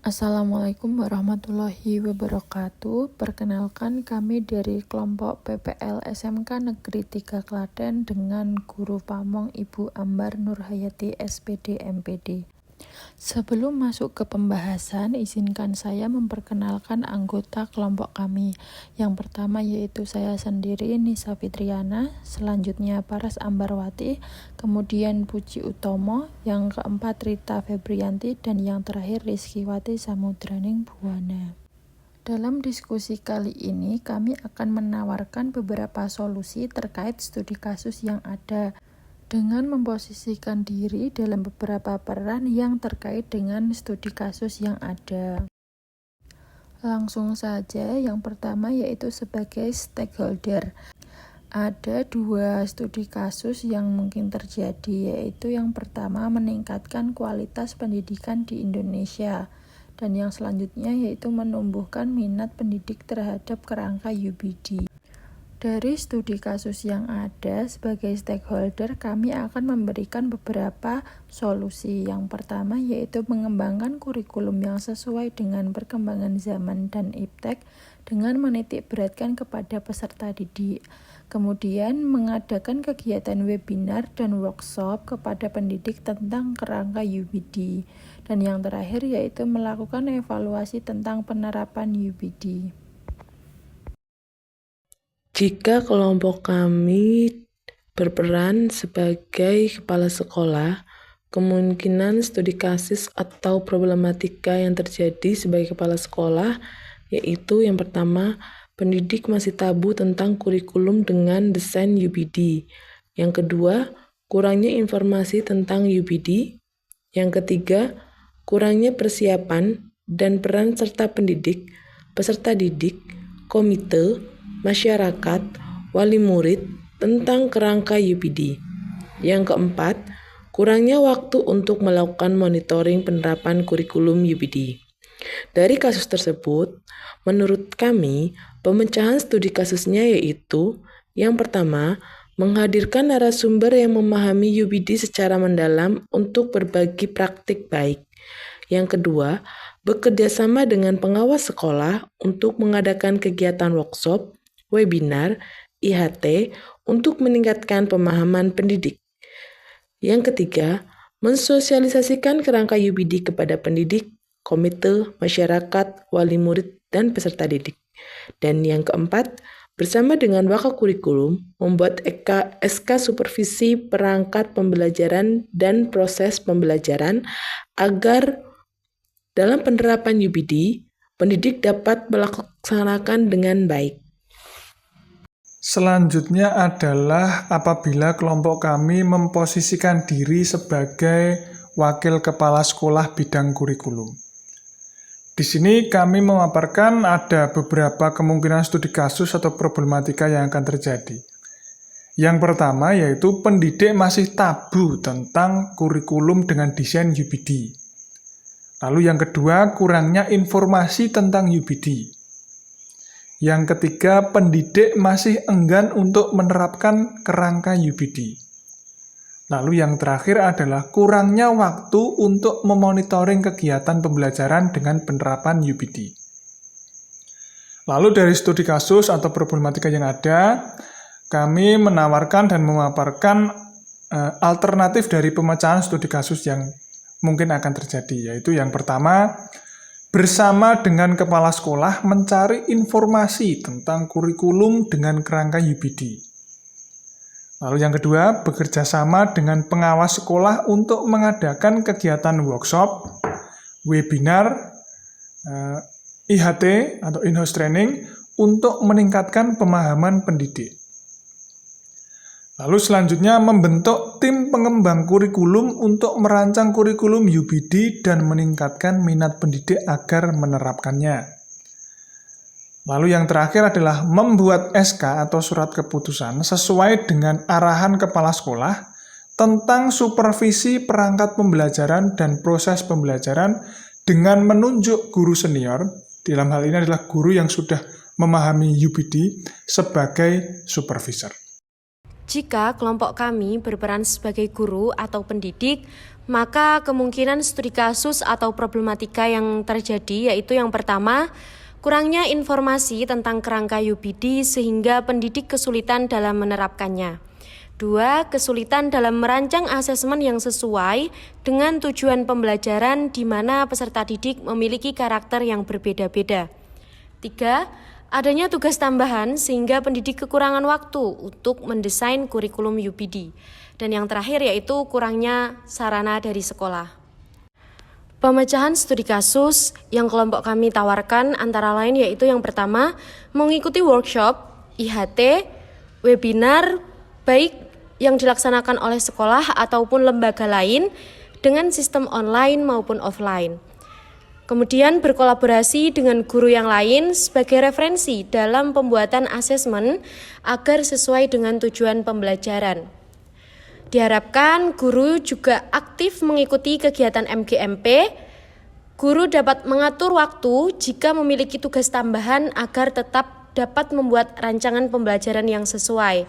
Assalamualaikum warahmatullahi wabarakatuh. Perkenalkan, kami dari kelompok PPL SMK Negeri 3 Klaten dengan Guru Pamong Ibu Ambar Nurhayati SPD MPD. Sebelum masuk ke pembahasan, izinkan saya memperkenalkan anggota kelompok kami. Yang pertama yaitu saya sendiri, Nisa Fitriana, selanjutnya Paras Ambarwati, kemudian Puji Utomo, yang keempat Rita Febrianti, dan yang terakhir Rizkiwati Samudraning Buwana. Dalam diskusi kali ini, kami akan menawarkan beberapa solusi terkait studi kasus yang ada, dengan memposisikan diri dalam beberapa peran yang terkait dengan studi kasus yang ada. Langsung saja, yang pertama yaitu sebagai stakeholder. Ada dua studi kasus yang mungkin terjadi, yaitu yang pertama meningkatkan kualitas pendidikan di Indonesia, dan yang selanjutnya yaitu menumbuhkan minat pendidik terhadap kerangka UBD. Dari studi kasus yang ada, sebagai stakeholder, kami akan memberikan beberapa solusi. Yang pertama yaitu mengembangkan kurikulum yang sesuai dengan perkembangan zaman dan iptek dengan menitik beratkan kepada peserta didik. Kemudian mengadakan kegiatan webinar dan workshop kepada pendidik tentang kerangka UBD. Dan yang terakhir yaitu melakukan evaluasi tentang penerapan UBD. Jika kelompok kami berperan sebagai kepala sekolah, kemungkinan studi kasus atau problematika yang terjadi sebagai kepala sekolah yaitu yang pertama, pendidik masih tabu tentang kurikulum dengan desain UBD. Yang kedua, kurangnya informasi tentang UBD. Yang ketiga, kurangnya persiapan dan peran serta pendidik, peserta didik, komite, masyarakat, wali murid tentang kerangka UBD. Yang keempat, kurangnya waktu untuk melakukan monitoring penerapan kurikulum UBD. Dari kasus tersebut, menurut kami, pemecahan studi kasusnya yaitu yang pertama, menghadirkan narasumber yang memahami UBD secara mendalam untuk berbagi praktik baik. Yang kedua, bekerjasama dengan pengawas sekolah untuk mengadakan kegiatan workshop, webinar, IHT untuk meningkatkan pemahaman pendidik. Yang ketiga, mensosialisasikan kerangka UBD kepada pendidik, komite, masyarakat, wali murid, dan peserta didik. Dan yang keempat, bersama dengan Wakakurikulum, membuat SK supervisi perangkat pembelajaran dan proses pembelajaran agar dalam penerapan UBD, pendidik dapat melaksanakan dengan baik. Selanjutnya adalah apabila kelompok kami memposisikan diri sebagai wakil kepala sekolah bidang kurikulum. Di sini kami memaparkan ada beberapa kemungkinan studi kasus atau problematika yang akan terjadi. Yang pertama yaitu pendidik masih tabu tentang kurikulum dengan desain UBD. Lalu yang kedua, kurangnya informasi tentang UBD. Yang ketiga, pendidik masih enggan untuk menerapkan kerangka UBD. Lalu yang terakhir adalah kurangnya waktu untuk memonitoring kegiatan pembelajaran dengan penerapan UBD. Lalu dari studi kasus atau problematika yang ada, kami menawarkan dan memaparkan alternatif dari pemecahan studi kasus yang mungkin akan terjadi, yaitu yang pertama, bersama dengan kepala sekolah mencari informasi tentang kurikulum dengan kerangka UBD. Lalu yang kedua, bekerja sama dengan pengawas sekolah untuk mengadakan kegiatan workshop, webinar, IHT atau in-house training untuk meningkatkan pemahaman pendidik. Lalu selanjutnya membentuk tim pengembang kurikulum untuk merancang kurikulum UBD dan meningkatkan minat pendidik agar menerapkannya. Lalu yang terakhir adalah membuat SK atau surat keputusan sesuai dengan arahan kepala sekolah tentang supervisi perangkat pembelajaran dan proses pembelajaran dengan menunjuk guru senior, dalam hal ini adalah guru yang sudah memahami UBD sebagai supervisor. Jika kelompok kami berperan sebagai guru atau pendidik, maka kemungkinan studi kasus atau problematika yang terjadi yaitu yang pertama, kurangnya informasi tentang kerangka UPD sehingga pendidik kesulitan dalam menerapkannya. 2. Kesulitan dalam merancang asesmen yang sesuai dengan tujuan pembelajaran di mana peserta didik memiliki karakter yang berbeda-beda. 3. Adanya tugas tambahan sehingga pendidik kekurangan waktu untuk mendesain kurikulum UPD. Dan yang terakhir yaitu kurangnya sarana dari sekolah. Pemecahan studi kasus yang kelompok kami tawarkan antara lain yaitu yang pertama, mengikuti workshop, IHT, webinar, baik yang dilaksanakan oleh sekolah ataupun lembaga lain dengan sistem online maupun offline. Kemudian berkolaborasi dengan guru yang lain sebagai referensi dalam pembuatan asesmen agar sesuai dengan tujuan pembelajaran. Diharapkan guru juga aktif mengikuti kegiatan MGMP. Guru dapat mengatur waktu jika memiliki tugas tambahan agar tetap dapat membuat rancangan pembelajaran yang sesuai.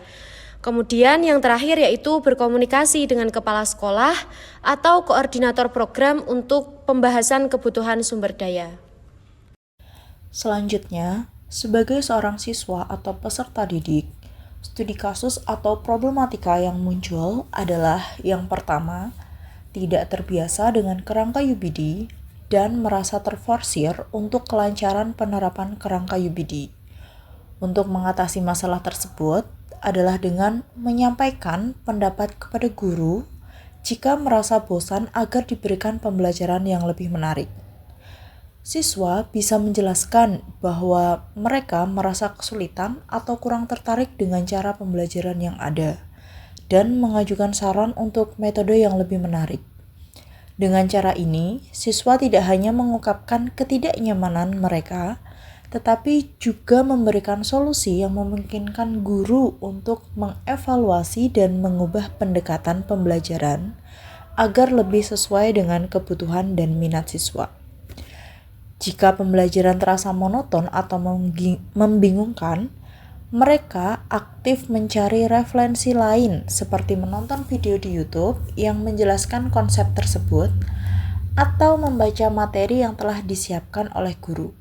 Kemudian yang terakhir yaitu berkomunikasi dengan kepala sekolah atau koordinator program untuk pembahasan kebutuhan sumber daya. Selanjutnya, sebagai seorang siswa atau peserta didik, studi kasus atau problematika yang muncul adalah yang pertama, tidak terbiasa dengan kerangka UPD dan merasa terforsir untuk kelancaran penerapan kerangka UPD. Untuk mengatasi masalah tersebut adalah dengan menyampaikan pendapat kepada guru jika merasa bosan agar diberikan pembelajaran yang lebih menarik. Siswa bisa menjelaskan bahwa mereka merasa kesulitan atau kurang tertarik dengan cara pembelajaran yang ada dan mengajukan saran untuk metode yang lebih menarik. Dengan cara ini, siswa tidak hanya mengungkapkan ketidaknyamanan mereka, tetapi juga memberikan solusi yang memungkinkan guru untuk mengevaluasi dan mengubah pendekatan pembelajaran agar lebih sesuai dengan kebutuhan dan minat siswa. Jika pembelajaran terasa monoton atau membingungkan, mereka aktif mencari referensi lain seperti menonton video di YouTube yang menjelaskan konsep tersebut atau membaca materi yang telah disiapkan oleh guru.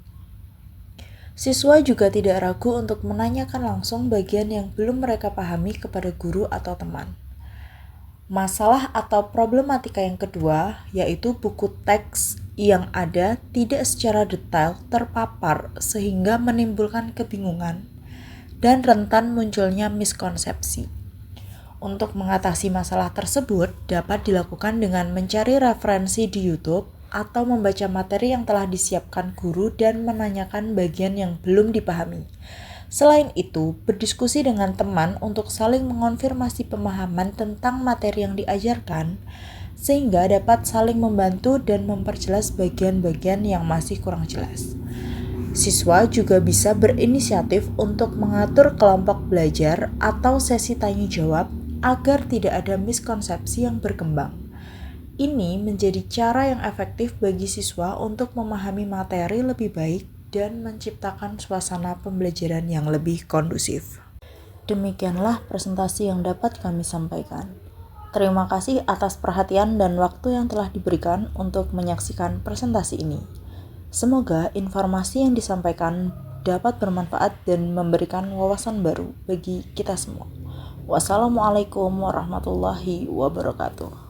Siswa juga tidak ragu untuk menanyakan langsung bagian yang belum mereka pahami kepada guru atau teman. Masalah atau problematika yang kedua yaitu buku teks yang ada tidak secara detail terpapar sehingga menimbulkan kebingungan dan rentan munculnya miskonsepsi. Untuk mengatasi masalah tersebut dapat dilakukan dengan mencari referensi di YouTube atau membaca materi yang telah disiapkan guru dan menanyakan bagian yang belum dipahami. Selain itu, berdiskusi dengan teman untuk saling mengonfirmasi pemahaman tentang materi yang diajarkan, sehingga dapat saling membantu dan memperjelas bagian-bagian yang masih kurang jelas. Siswa juga bisa berinisiatif untuk mengatur kelompok belajar atau sesi tanya jawab agar tidak ada miskonsepsi yang berkembang. Ini menjadi cara yang efektif bagi siswa untuk memahami materi lebih baik dan menciptakan suasana pembelajaran yang lebih kondusif. Demikianlah presentasi yang dapat kami sampaikan. Terima kasih atas perhatian dan waktu yang telah diberikan untuk menyaksikan presentasi ini. Semoga informasi yang disampaikan dapat bermanfaat dan memberikan wawasan baru bagi kita semua. Wassalamualaikum warahmatullahi wabarakatuh.